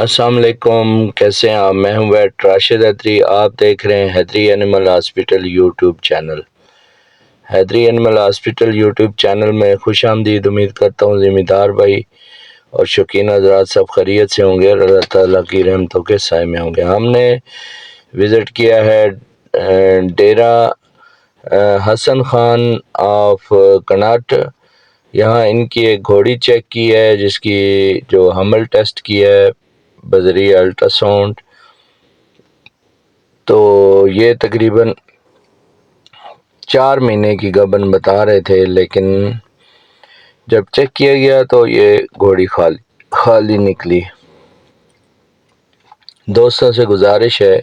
السلام علیکم، کیسے ہیں آپ؟ میں ہوں ویٹ راشد حیدری، آپ دیکھ رہے ہیں حیدری اینیمل ہاسپٹل یوٹیوب چینل۔ حیدری اینیمل ہاسپٹل یوٹیوب چینل میں خوش آمدید۔ امید کرتا ہوں ذمہ دار بھائی اور شوقین حضرات سب خیریت سے ہوں گے اور اللہ تعالیٰ کی رحمتوں کے سائے میں ہوں گے۔ ہم نے وزٹ کیا ہے ڈیرہ حسن خان آف کناٹ۔ یہاں ان کی ایک گھوڑی چیک کی ہے جس کی جو حمل ٹیسٹ کیا ہے بذریعہ الٹرا ساؤنڈ، تو یہ تقریباً 4 مہینے کی گبن بتا رہے تھے، لیکن جب چیک کیا گیا تو یہ گھوڑی خالی نکلی۔ دوستوں سے گزارش ہے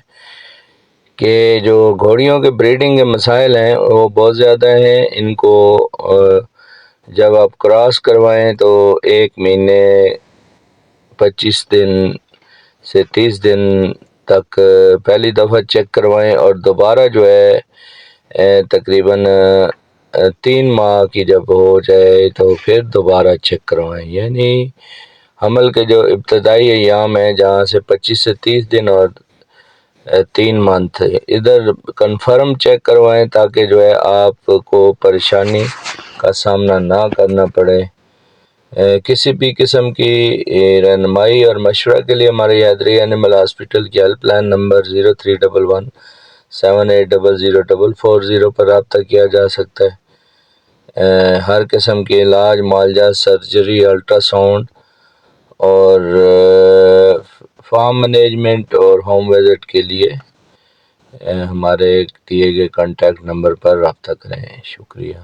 کہ جو گھوڑیوں کے بریڈنگ کے مسائل ہیں وہ بہت زیادہ ہیں۔ ان کو جب آپ کراس کروائیں تو 1 مہینے 25 دن سے 30 دن تک پہلی دفعہ چیک کروائیں، اور دوبارہ جو ہے تقریباً 3 ماہ کی جب ہو جائے تو پھر دوبارہ چیک کروائیں۔ یعنی حمل کے جو ابتدائی ایام ہیں جہاں سے 25 سے 30 دن اور 3 منتھ ادھر کنفرم چیک کروائیں، تاکہ جو ہے آپ کو پریشانی کا سامنا نہ کرنا پڑے۔ کسی بھی قسم کی رہنمائی اور مشورہ کے لیے ہمارے حیدری اینیمل ہاسپٹل کی ہیلپ لائن نمبر 0311 78004440 پر رابطہ کیا جا سکتا ہے۔ ہر قسم کے علاج، معالجہ، سرجری، الٹرا ساؤنڈ اور فارم مینجمنٹ اور ہوم وزٹ کے لیے ہمارے دیے گئے کانٹیکٹ نمبر پر رابطہ کریں۔ شکریہ۔